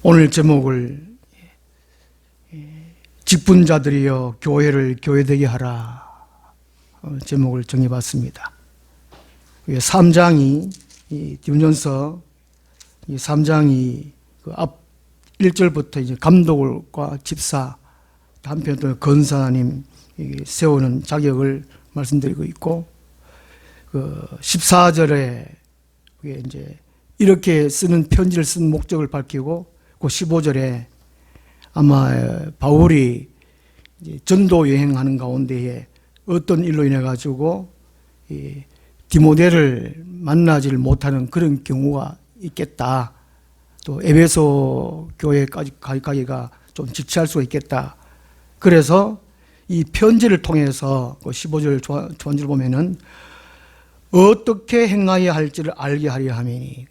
오늘 제목을 직분자들이여 교회를 교회되게 하라 제목을 정해봤습니다. 3장이 디모데전서 3장이 그 앞 1절부터 이제 감독과 집사 한편 또 건사님 세우는 자격을 말씀드리고 있고, 그 14절에 이제 이렇게 쓰는 편지를 쓴 목적을 밝히고, 그 15절에 아마 바울이 이제 전도 여행하는 가운데에 어떤 일로 인해 가지고 디모데를 만나지를 못하는 그런 경우가 있겠다. 또 에베소 교회까지 가기가 좀 지체할 수가 있겠다. 그래서 이 편지를 통해서 그 15절 조한절을 보면은 어떻게 행하여야 할지를 알게 하려 함이니,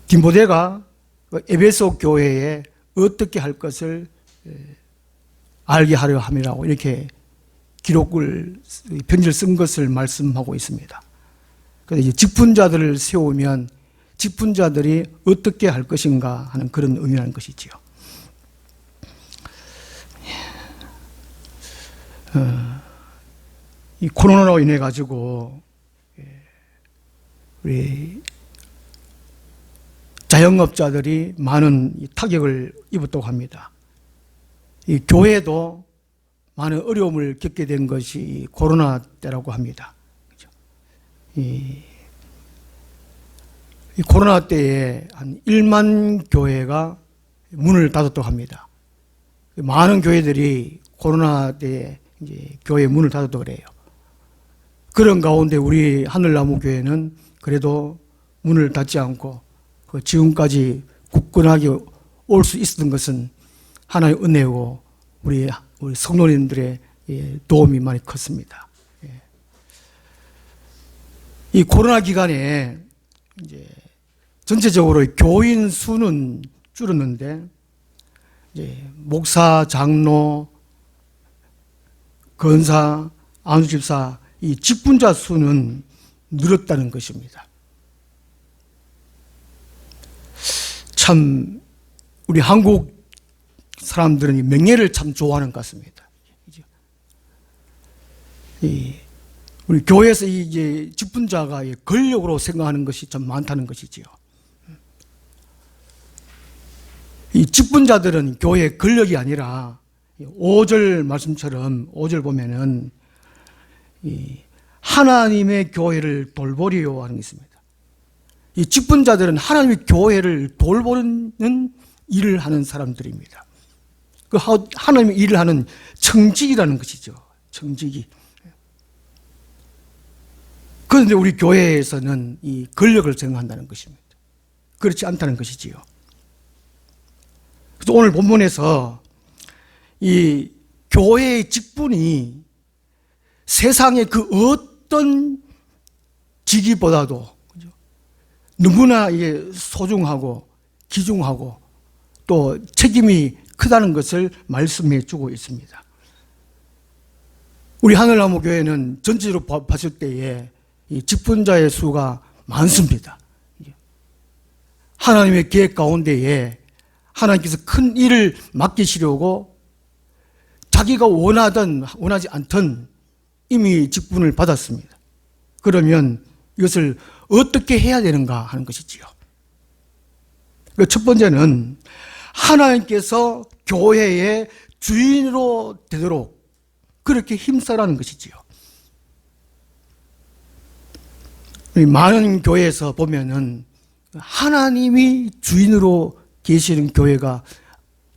디모데가 에베소 교회에 어떻게 할 것을 알게 하려 함이라고 이렇게 편지를 쓴 것을 말씀하고 있습니다. 그래서 이제 직분자들을 세우면 직분자들이 어떻게 할 것인가 하는 그런 의미라는 것이지요. 이 코로나로 인해 가지고 우리 자영업자들이 많은 타격을 입었다고 합니다. 이 교회도 많은 어려움을 겪게 된 것이 코로나 때라고 합니다. 이 코로나 때에 한 1만 교회가 문을 닫았다고 합니다. 많은 교회들이 코로나 때에 이제 교회 문을 닫았다고 그래요. 그런 가운데 우리 하늘나무 교회는 그래도 문을 닫지 않고 지금까지 굳건하게 올 수 있었던 것은 하나님의 은혜고 우리 성도님들의 도움이 많이 컸습니다. 이 코로나 기간에 이제 전체적으로 교인 수는 줄었는데 이제 목사, 장로, 건사, 안수집사 이 직분자 수는 늘었다는 것입니다. 참 우리 한국 사람들은 이 명예를 참 좋아하는 것 같습니다. 우리 교회에서 이제 직분자가 권력으로 생각하는 것이 참 많다는 것이지요. 이 직분자들은 교회의 권력이 아니라 5절 말씀처럼 5절 보면은 하나님의 교회를 돌보리요 하는 게 있습니다. 이 직분자들은 하나님의 교회를 돌보는 일을 하는 사람들입니다. 그 하나님의 일을 하는 청직이라는 것이죠. 청직이. 그런데 우리 교회에서는 이 권력을 생각한다는 것입니다. 그렇지 않다는 것이지요. 그래서 오늘 본문에서 이 교회의 직분이 세상의 그 어떤 직위보다도 너무나 이게 소중하고 귀중하고 또 책임이 크다는 것을 말씀해 주고 있습니다. 우리 하늘나무 교회는 전체적으로 봤을 때에 이 직분자의 수가 많습니다. 하나님의 계획 가운데에 하나님께서 큰 일을 맡기시려고 자기가 원하든 원하지 않든 이미 직분을 받았습니다. 그러면 이것을 어떻게 해야 되는가 하는 것이지요. 첫 번째는 하나님께서 교회의 주인으로 되도록 그렇게 힘써라는 것이지요. 많은 교회에서 보면은 하나님이 주인으로 계시는 교회가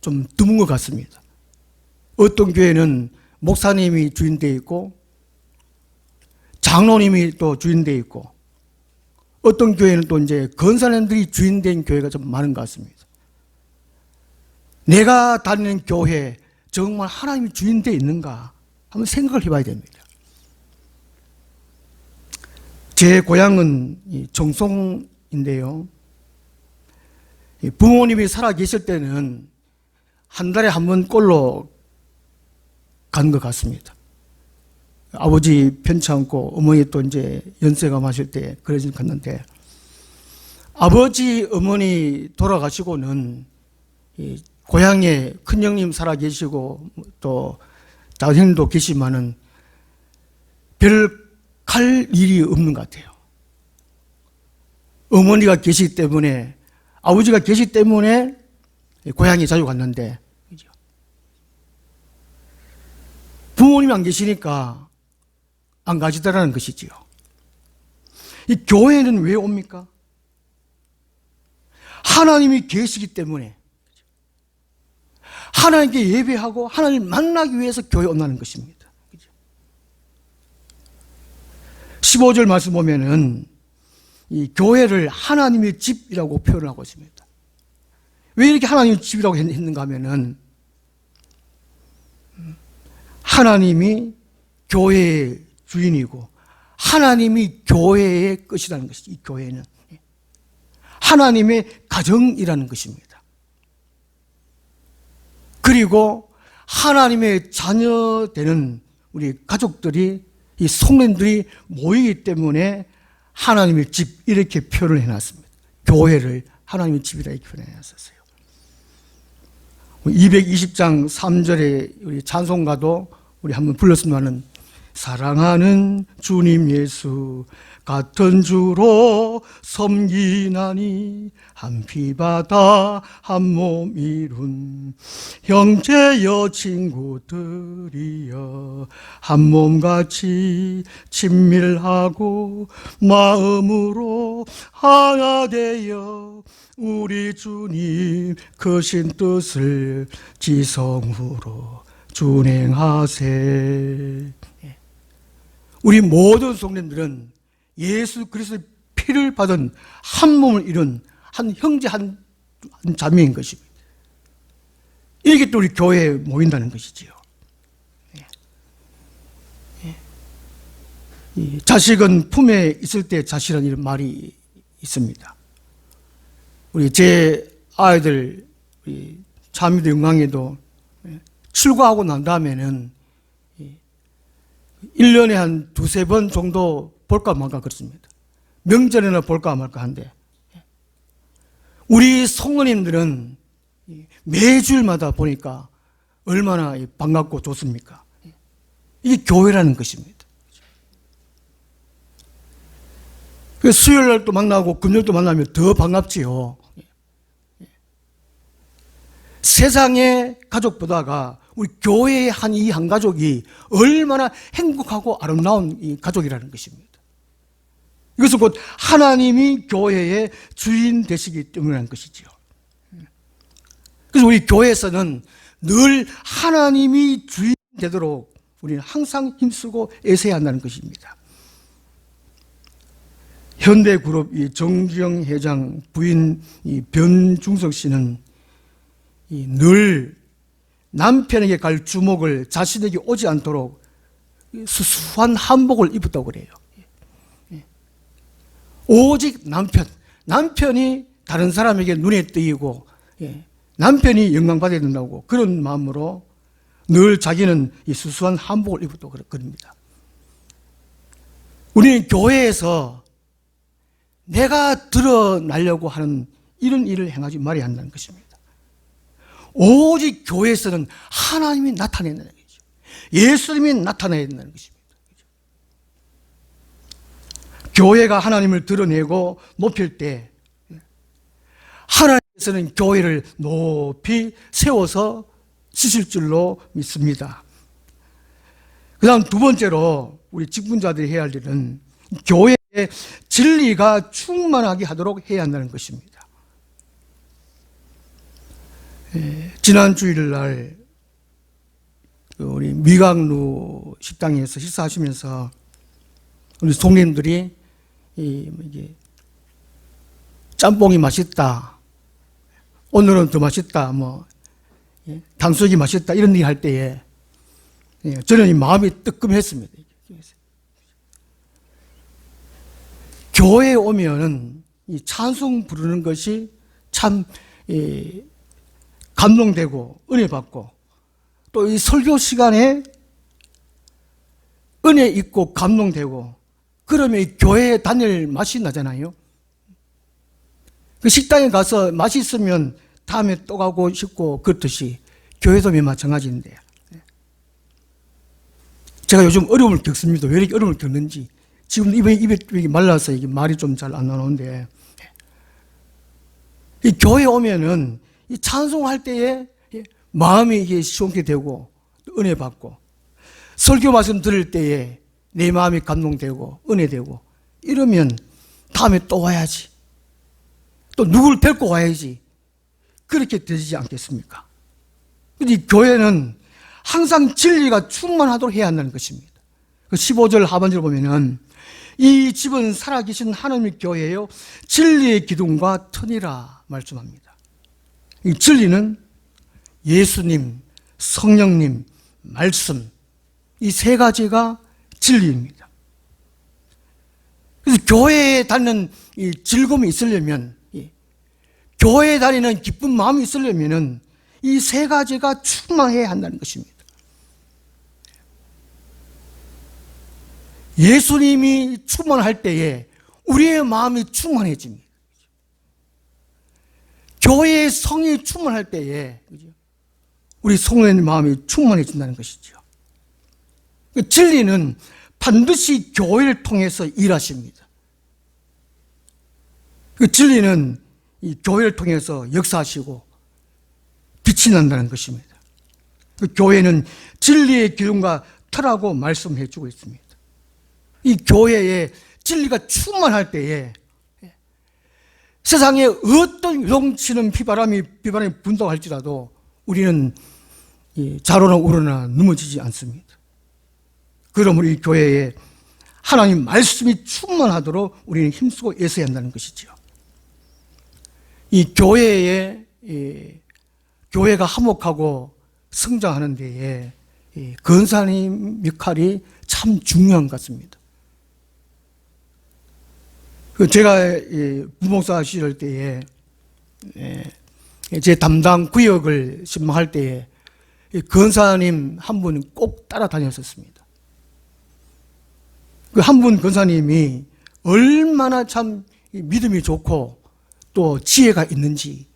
좀 드문 것 같습니다. 어떤 교회는 목사님이 주인되어 있고 장로님이 또 주인되어 있고 어떤 교회는 또 이제 건사님들이 주인된 교회가 좀 많은 것 같습니다. 내가 다니는 교회 정말 하나님이 주인되어 있는가 한번 생각을 해봐야 됩니다. 제 고향은 정송인데요. 부모님이 살아 계실 때는 한 달에 한 번 꼴로 간 것 같습니다. 아버지 편치 않고 어머니 또 이제 연세가 마실 때 그러진 갔는데 아버지, 어머니 돌아가시고는 이 고향에 큰형님 살아 계시고 또 작은 형님도 계시지만은 별 갈 일이 없는 것 같아요. 어머니가 계시기 때문에, 아버지가 계시기 때문에 고향에 자주 갔는데, 부모님이 안 계시니까 안 가시더라는 것이지요. 이 교회는 왜 옵니까? 하나님이 계시기 때문에, 하나님께 예배하고 하나님을 만나기 위해서 교회에 온다는 것입니다. 15절 말씀 보면은 이 교회를 하나님의 집이라고 표현하고 있습니다. 왜 이렇게 하나님의 집이라고 했는가 하면은 하나님이 교회의 주인이고 하나님이 교회의 끝이라는 것이죠. 이 교회는 하나님의 가정이라는 것입니다. 그리고 하나님의 자녀되는 우리 가족들이, 이 성도님들이 모이기 때문에 하나님의 집, 이렇게 표현을 해놨습니다. 교회를 하나님의 집이라 이렇게 표현해놨었어요. 220장 3절에 우리 찬송가도 우리 한번 불렀으면은, 사랑하는 주님 예수 같은 주로 섬기나니 한 피바다 한 몸 이룬 형제여 친구들이여 한 몸같이 친밀하고 마음으로 하나 되어 우리 주님 크신 뜻을 지성으로 준행하세. 우리 모든 성도님들은 예수 그리스도의 피를 받은 한 몸을 이룬 한 형제 한 자매인 것입니다. 이게 또 우리 교회에 모인다는 것이지요. 자식은 품에 있을 때 자식이라는 이런 말이 있습니다. 우리 제 아이들 자매들 영광에도 출가하고 난 다음에는 1년에 한 두세 번 정도 볼까 말까 그렇습니다. 명절에나 볼까 말까 한데, 우리 성도님들은 매주일마다 보니까 얼마나 반갑고 좋습니까? 이게 교회라는 것입니다. 수요일 날도 만나고 금요일도 만나면 더 반갑지요. 세상의 가족보다가 우리 교회의 이 한 가족이 얼마나 행복하고 아름다운 이 가족이라는 것입니다. 이것은 곧 하나님이 교회의 주인 되시기 때문이라는 것이지요. 그래서 우리 교회에서는 늘 하나님이 주인 되도록 우리는 항상 힘쓰고 애써야 한다는 것입니다. 현대그룹 정주영 회장 부인 변중석 씨는 늘 남편에게 갈 주목을 자신에게 오지 않도록 수수한 한복을 입었다고 그래요. 오직 남편이 다른 사람에게 눈에 띄고 남편이 영광받아야 된다고 그런 마음으로 늘 자기는 이 수수한 한복을 입었다고 그럽니다. 우리는 교회에서 내가 드러나려고 하는 이런 일을 행하지 말아야 한다는 것입니다. 오직 교회에서는 하나님이 나타낸다는 것이죠. 예수님이 나타나야 된다는 것입니다. 교회가 하나님을 드러내고 높일 때 하나님께서는 교회를 높이 세워서 쓰실 줄로 믿습니다. 그 다음 두 번째로 우리 직분자들이 해야 할 일은 교회에 진리가 충만하게 하도록 해야 한다는 것입니다. 지난 주일날 우리 미강루 식당에서 식사하시면서 우리 성도님들이 이게 짬뽕이 맛있다, 오늘은 더 맛있다, 당수육이 맛있다 이런 얘기 할 때에 저는 이 마음이 뜨끔했습니다. 교회에 오면은 이 찬송 부르는 것이 참 감동되고 은혜 받고, 또 이 설교 시간에 은혜 있고 감동되고, 그러면 이 교회에 다닐 맛이 나잖아요. 그 식당에 가서 맛있으면 다음에 또 가고 싶고 그렇듯이 교회도 마찬가지인데, 제가 요즘 어려움을 겪습니다. 왜 이렇게 어려움을 겪는지. 지금 입이 말라서 이게 말이 좀 잘 안 나오는데, 이 교회 오면은 이 찬송할 때에 마음이 이게 시원케 되고 은혜 받고, 설교 말씀 들을 때에 내 마음이 감동되고 은혜 되고, 이러면 다음에 또 와야지, 또 누구를 데리고 와야지, 그렇게 되지 않겠습니까? 근데 교회는 항상 진리가 충만하도록 해야 한다는 것입니다. 그 15절 하반절을 보면은 이 집은 살아계신 하나님의 교회요 진리의 기둥과 터니라 말씀합니다. 이 진리는 예수님, 성령님, 말씀, 이 세 가지가 진리입니다. 그래서 교회에 다니는 이 즐거움이 있으려면, 교회에 다니는 기쁜 마음이 있으려면은 이 세 가지가 충만해야 한다는 것입니다. 예수님이 충만할 때에 우리의 마음이 충만해집니다. 교회의 성이 충만할 때에 우리 성도의 마음이 충만해진다는 것이죠. 진리는 반드시 교회를 통해서 일하십니다. 진리는 이 교회를 통해서 역사하시고 빛이 난다는 것입니다. 교회는 진리의 기둥과 터라고 말씀해 주고 있습니다. 이 교회에 진리가 충만할 때에 세상에 어떤 요동치는 비바람이 분다할지라도 우리는 좌로나 우로나 넘어지지 않습니다. 그러므로 이 교회에 하나님 말씀이 충만하도록 우리는 힘쓰고 애써야 한다는 것이죠. 이 교회에 교회가 화목하고 성장하는 데에 권사님 역할이 참 중요한 것 같습니다. 제가 부목사 시절 때에 제 담당 구역을 신방할 때에 권사님 한 분 꼭 따라다녔었습니다. 그 한 분 권사님이 얼마나 참 믿음이 좋고 또 지혜가 있는지,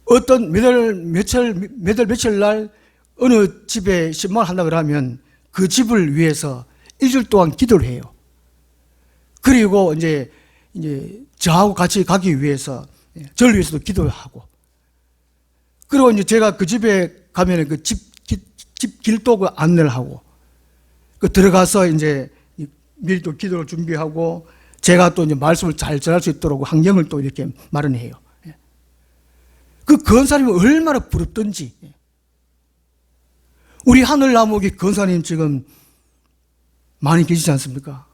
어떤 며칠 날 어느 집에 신방을 한다 그러면 그 집을 위해서 일주일 동안 기도를 해요. 그리고 이제 저하고 같이 가기 위해서 저를 위해서도 기도를 하고, 그리고 이제 제가 그 집에 가면 그 집 길도 그 안내를 하고, 그 들어가서 이제 미리 또 기도를 준비하고, 제가 또 이제 말씀을 잘 전할 수 있도록 환경을 또 이렇게 마련해요. 그 권사님이 얼마나 부럽던지. 우리 하늘나무기 권사님 지금 많이 계시지 않습니까?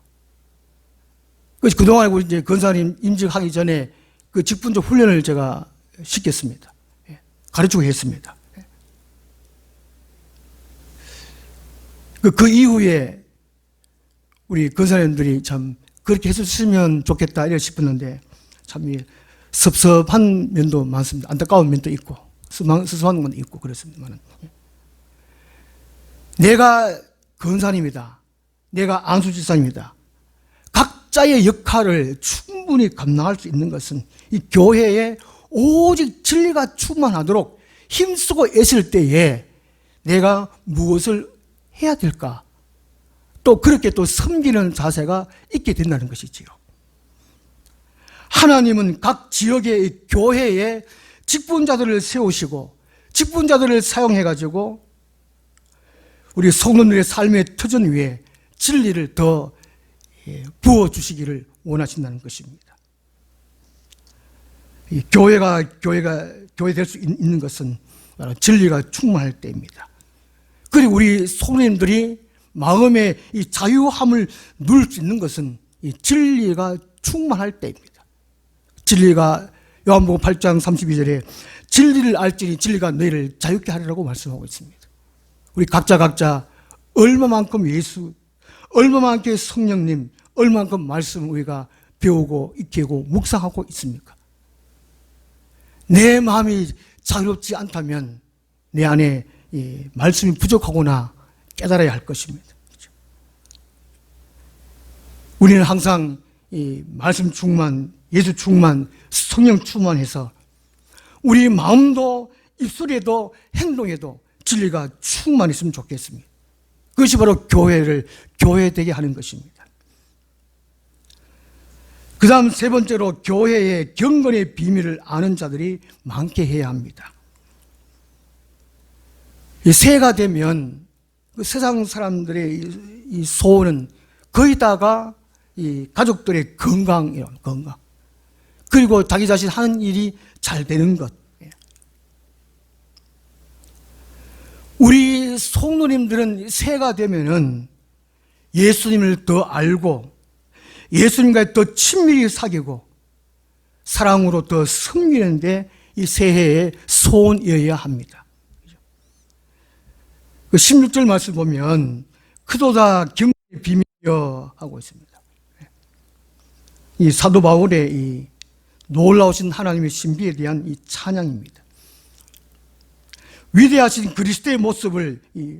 그동안 이제 권사님 임직하기 전에 그 직분적 훈련을 제가 시켰습니다. 가르치고 했습니다. 그 이후에 우리 권사님들이 참 그렇게 했으면 좋겠다 이렇게 싶었는데, 참 섭섭한 면도 많습니다. 안타까운 면도 있고 섭섭한 면도 있고 그렇습니다만, 내가 권사님이다, 내가 안수집사님이다, 각자의 역할을 충분히 감당할 수 있는 것은 이 교회에 오직 진리가 충만하도록 힘쓰고 애쓸 때에 내가 무엇을 해야 될까, 또 그렇게 또 섬기는 자세가 있게 된다는 것이지요. 하나님은 각 지역의 교회에 직분자들을 세우시고 직분자들을 사용해가지고 우리 성도들의 삶의 터전 위에 진리를 더 부어주시기를 원하신다는 것입니다. 이 교회 될 수 있는 것은 바로 진리가 충만할 때입니다. 그리고 우리 성도님들이 마음의 이 자유함을 누릴 수 있는 것은 이 진리가 충만할 때입니다. 진리가 요한복음 8장 32절에 진리를 알지니 진리가 너희를 자유케 하리라고 말씀하고 있습니다. 우리 각자 얼마만큼 예수, 얼마만큼 성령님, 얼마만큼 말씀 우리가 배우고 익히고 묵상하고 있습니까? 내 마음이 자유롭지 않다면 내 안에 이 말씀이 부족하구나 깨달아야 할 것입니다. 우리는 항상 이 말씀 충만 예수 충만, 성령 충만해서 우리 마음도 입술에도 행동에도 진리가 충만했으면 좋겠습니다. 그것이 바로 교회를 교회되게 하는 것입니다. 그 다음 세 번째로 교회의 경건의 비밀을 아는 자들이 많게 해야 합니다. 이 새해가 되면 그 세상 사람들의 이 소원은 거의 다가 이 가족들의 건강. 그리고 자기 자신 하는 일이 잘 되는 것. 우리 성도님들은 새해가 되면은 예수님을 더 알고 예수님과 더 친밀히 사귀고 사랑으로 더 섬기는데 이 새해의 소원이어야 합니다. 그 16절 말씀 보면 그도다 경건의 비밀이여 하고 있습니다. 이 사도 바울의 이 놀라우신 하나님의 신비에 대한 이 찬양입니다. 위대하신 그리스도의 모습을 이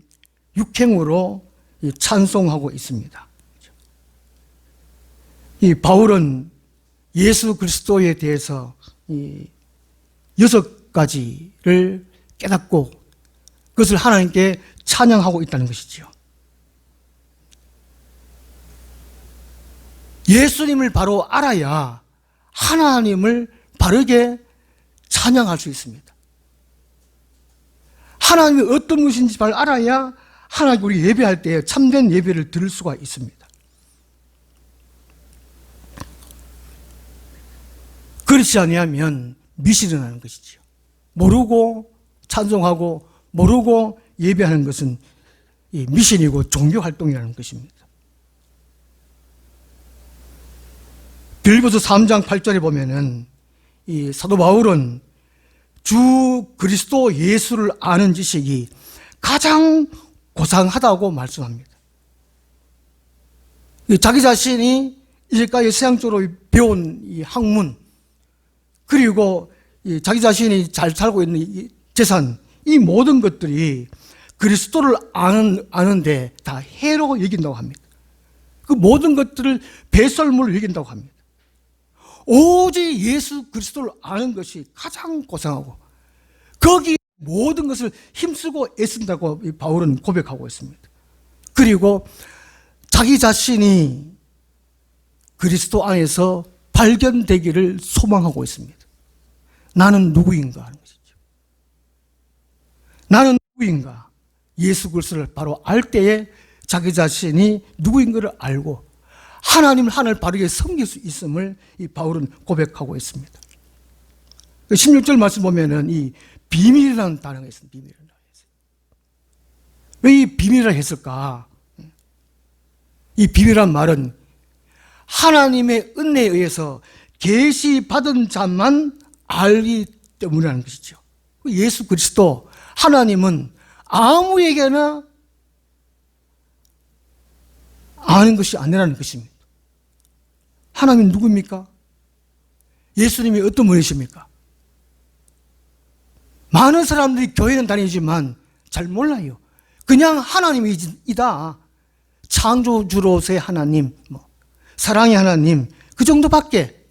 육행으로 이 찬송하고 있습니다. 이 바울은 예수 그리스도에 대해서 이 6가지를 깨닫고 그것을 하나님께 찬양하고 있다는 것이죠. 예수님을 바로 알아야 하나님을 바르게 찬양할 수 있습니다. 하나님이 어떤 분이신지 잘 알아야 하나님 우리 예배할 때 참된 예배를 드릴 수가 있습니다. 그렇지 아니하면 미신을 하는 것이죠. 모르고 찬송하고 모르고 예배하는 것은 미신이고 종교활동이라는 것입니다. 빌립보서 3장 8절에 보면은 이 사도 바울은 주 그리스도 예수를 아는 지식이 가장 고상하다고 말씀합니다. 자기 자신이 이제까지 세상적으로 배운 이 학문, 그리고 자기 자신이 잘 살고 있는 이 재산, 이 모든 것들이 그리스도를 아는데 다 해로 여긴다고 합니다. 그 모든 것들을 배설물로 여긴다고 합니다. 오직 예수 그리스도를 아는 것이 가장 고상하고 거기 모든 것을 힘쓰고 애쓴다고 바울은 고백하고 있습니다. 그리고 자기 자신이 그리스도 안에서 발견되기를 소망하고 있습니다. 나는 누구인가 하는 것이죠. 나는 누구인가? 예수 그리스도를 바로 알 때에 자기 자신이 누구인가를 알고 하나님을 바르게 섬길 수 있음을 이 바울은 고백하고 있습니다. 16절 말씀 보면은 이 비밀이라는 단어가 있습니다. 비밀이라는 단어가 있어요. 왜 이 비밀이라 했을까? 이 비밀이란 말은 하나님의 은혜에 의해서 계시받은 자만 알기 때문이라는 것이죠. 예수 그리스도 하나님은 아무에게나 아는 것이 아니라는 것입니다. 하나님은 누구입니까? 예수님이 어떤 분이십니까? 많은 사람들이 교회는 다니지만 잘 몰라요. 그냥 하나님이다. 창조주로서의 하나님, 사랑의 하나님, 그 정도밖에.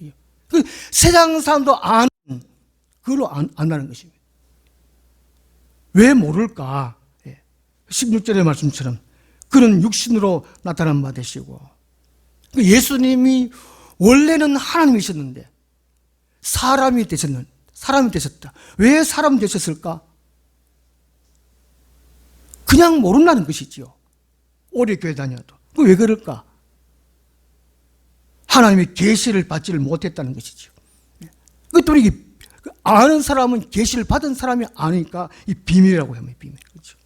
그 세상 사람도 아는, 그걸로 안다는 것입니다. 왜 모를까? 16절의 말씀처럼 그는 육신으로 나타난 바 되시고 예수님이 원래는 하나님이셨는데 사람이 되셨다. 왜 사람이 되셨을까? 그냥 모른다는 것이지요. 오래 교회 다녀도. 왜 그럴까? 하나님이 계시를 받지를 못했다는 것이죠. 그것도 이게 아는 사람은 계시를 받은 사람이 아니까 이 비밀이라고 하면 비밀. 그렇죠.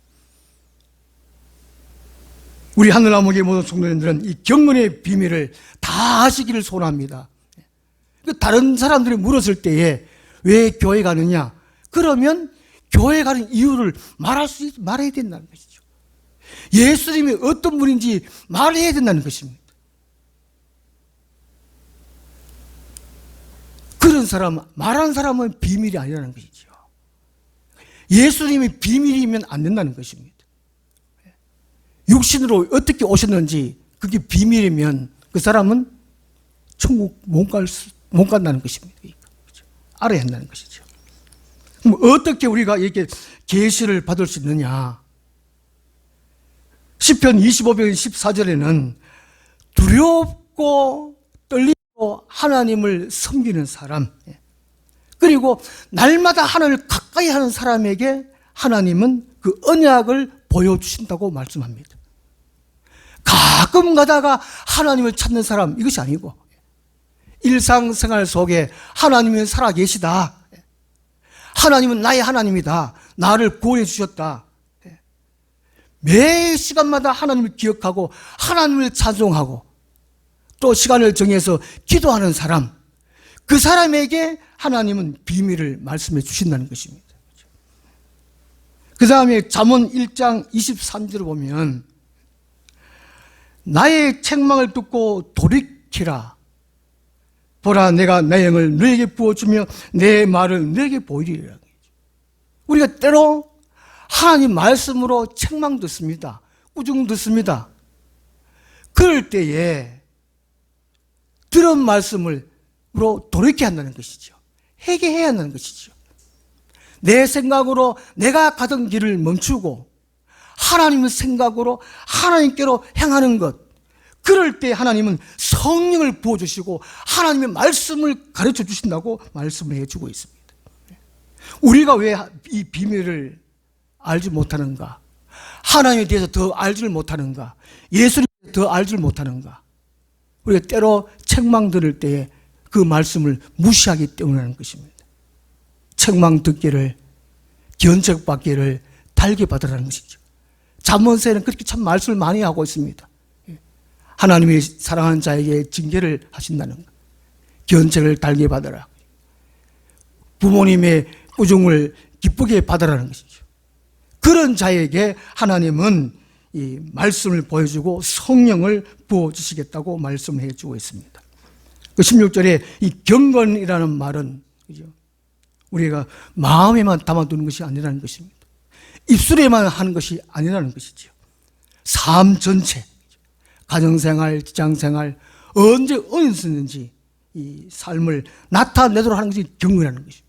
우리 하늘나무의 모든 성도님들은 이 경건의 비밀을 다 아시기를 소원합니다. 다른 사람들이 물었을 때에 왜 교회 가느냐? 그러면 교회 가는 이유를 말해야 된다는 것이죠. 예수님이 어떤 분인지 말해야 된다는 것입니다. 그런 사람, 말하는 사람은 비밀이 아니라는 것이죠. 예수님이 비밀이면 안 된다는 것입니다. 육신으로 어떻게 오셨는지 그게 비밀이면 그 사람은 천국 못 갈 못 간다는 것입니다. 알아야 한다는 것이죠. 그럼 어떻게 우리가 이렇게 계시를 받을 수 있느냐? 시편 25편 14절에는 두렵고 떨리고 하나님을 섬기는 사람, 그리고 날마다 하나님을 가까이 하는 사람에게 하나님은 그 언약을 보여주신다고 말씀합니다. 가끔 가다가 하나님을 찾는 사람, 이것이 아니고 일상생활 속에 하나님이 살아계시다, 하나님은 나의 하나님이다, 나를 구원해 주셨다, 매 시간마다 하나님을 기억하고 하나님을 찬송하고 또 시간을 정해서 기도하는 사람, 그 사람에게 하나님은 비밀을 말씀해 주신다는 것입니다. 그 다음에 잠언 1장 23절을 보면 나의 책망을 듣고 돌이키라. 보라, 내가 내 영을 너에게 부어주며 내 말을 너에게 보이리라. 우리가 때로 하나님 말씀으로 책망 듣습니다. 꾸중 듣습니다. 그럴 때에 들은 말씀으로 돌이켜야 한다는 것이죠. 회개해야 한다는 것이죠. 내 생각으로 내가 가던 길을 멈추고 하나님의 생각으로 하나님께로 향하는 것, 그럴 때 하나님은 성령을 부어주시고 하나님의 말씀을 가르쳐 주신다고 말씀을 해주고 있습니다. 우리가 왜 이 비밀을 알지 못하는가? 하나님에 대해서 더 알지를 못하는가? 예수님에 대해서 더 알지를 못하는가? 우리가 때로 책망 들을 때에 그 말씀을 무시하기 때문이라는 것입니다. 책망 듣기를, 견책받기를 달게 받으라는 것이죠. 잠언서에는 그렇게 참 말씀을 많이 하고 있습니다. 하나님이 사랑하는 자에게 징계를 하신다는 것, 견책을 달게 받으라, 부모님의 꾸중을 기쁘게 받으라는 것이죠. 그런 자에게 하나님은 이 말씀을 보여주고 성령을 부어주시겠다고 말씀을 해주고 있습니다. 그 16절에 이 경건이라는 말은 우리가 마음에만 담아두는 것이 아니라는 것입니다. 입술에만 하는 것이 아니라는 것이죠. 삶 전체, 가정생활, 직장생활, 언제 어디서 쓰는지 이 삶을 나타내도록 하는 것이 경건이라는 것입니다.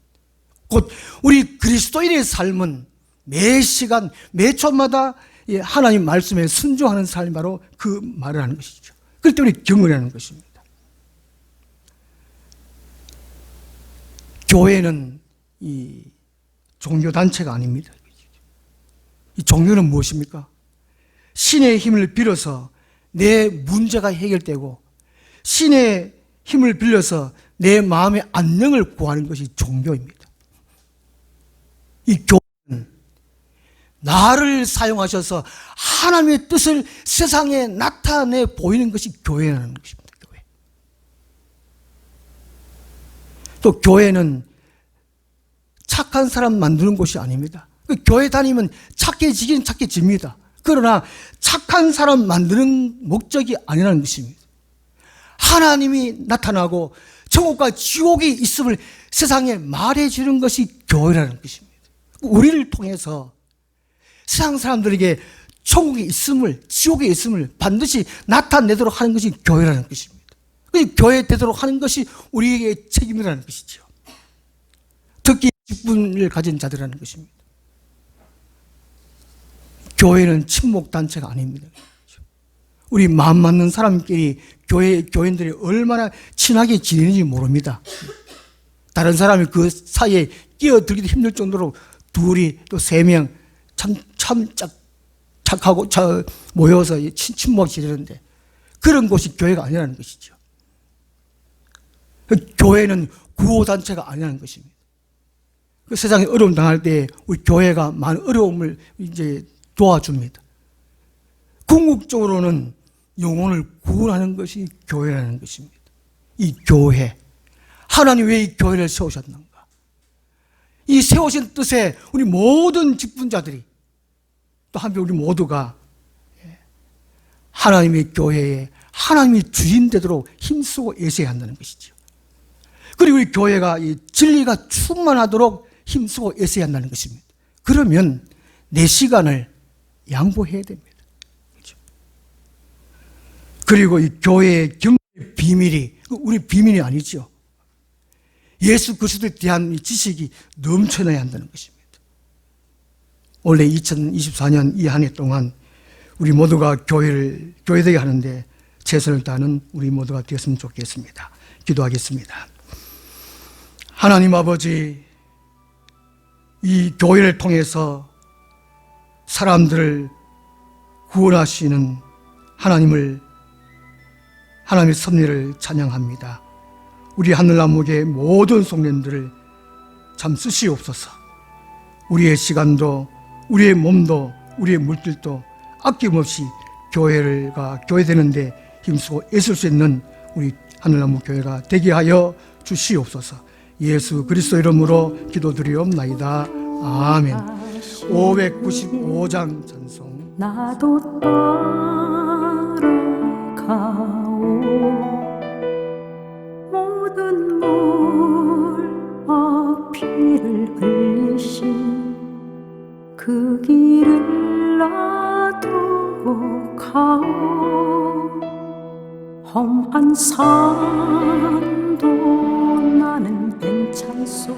곧 우리 그리스도인의 삶은 매 시간, 매 초마다 하나님 말씀에 순종하는 삶이 바로 그 말을 하는 것이죠. 그럴 때 우리 경건이라는 것입니다. 교회는 이 종교단체가 아닙니다. 이 종교는 무엇입니까? 신의 힘을 빌어서 내 문제가 해결되고 신의 힘을 빌려서 내 마음의 안녕을 구하는 것이 종교입니다. 이 교회는 나를 사용하셔서 하나님의 뜻을 세상에 나타내 보이는 것이 교회라는 것입니다. 교회. 또 교회는 착한 사람 만드는 곳이 아닙니다. 교회 다니면 착해지긴 착해집니다. 그러나 착한 사람 만드는 목적이 아니라는 것입니다. 하나님이 나타나고 천국과 지옥이 있음을 세상에 말해주는 것이 교회라는 것입니다. 우리를 통해서 세상 사람들에게 천국에 있음을, 지옥에 있음을 반드시 나타내도록 하는 것이 교회라는 것입니다. 교회 되도록 하는 것이 우리에게 책임이라는 것이죠. 특히 직분을 가진 자들이라는 것입니다. 교회는 친목단체가 아닙니다. 우리 마음 맞는 사람끼리 교인들이 얼마나 친하게 지내는지 모릅니다. 다른 사람이 그 사이에 끼어들기도 힘들 정도로 둘이 또 세 명 참 착하고 모여서 친목하게 지내는데 그런 곳이 교회가 아니라는 것이죠. 교회는 구호단체가 아니라는 것입니다. 그 세상에 어려움 당할 때 우리 교회가 많은 어려움을 이제 도와줍니다. 궁극적으로는 영혼을 구원하는 것이 교회라는 것입니다. 이 교회, 하나님 왜 이 교회를 세우셨는가? 이 세우신 뜻에 우리 모든 직분자들이 또 한편 우리 모두가 하나님의 교회에 하나님이 주인 되도록 힘쓰고 애써야 한다는 것이죠. 그리고 이 교회가 이 진리가 충만하도록 힘쓰고 애써야 한다는 것입니다. 그러면 내 시간을 양보해야 됩니다. 그렇죠? 그리고 이 교회의 경배의 비밀이 우리 비밀이 아니죠. 예수 그리스도에 대한 이 지식이 넘쳐나야 한다는 것입니다. 올해 2024년 이 한 해 동안 우리 모두가 교회되게 하는데 최선을 다하는 우리 모두가 되었으면 좋겠습니다. 기도하겠습니다. 하나님 아버지, 이 교회를 통해서 사람들을 구원하시는 하나님의 섭리를 찬양합니다. 우리 하늘나무의 모든 속년들을 참 쓰시옵소서. 우리의 시간도, 우리의 몸도, 우리의 물질도 아낌없이 교회 되는데 힘쓰고 애쓸 수 있는 우리 하늘나무 교회가 되게 하여 주시옵소서. 예수 그리스도 이름으로 기도드리옵나이다. 아멘. 595장 찬송. 나도 따라가오 모든 물과 피를 흘리신 그 길을 나도 가오 험한 산도 나는 괜찮소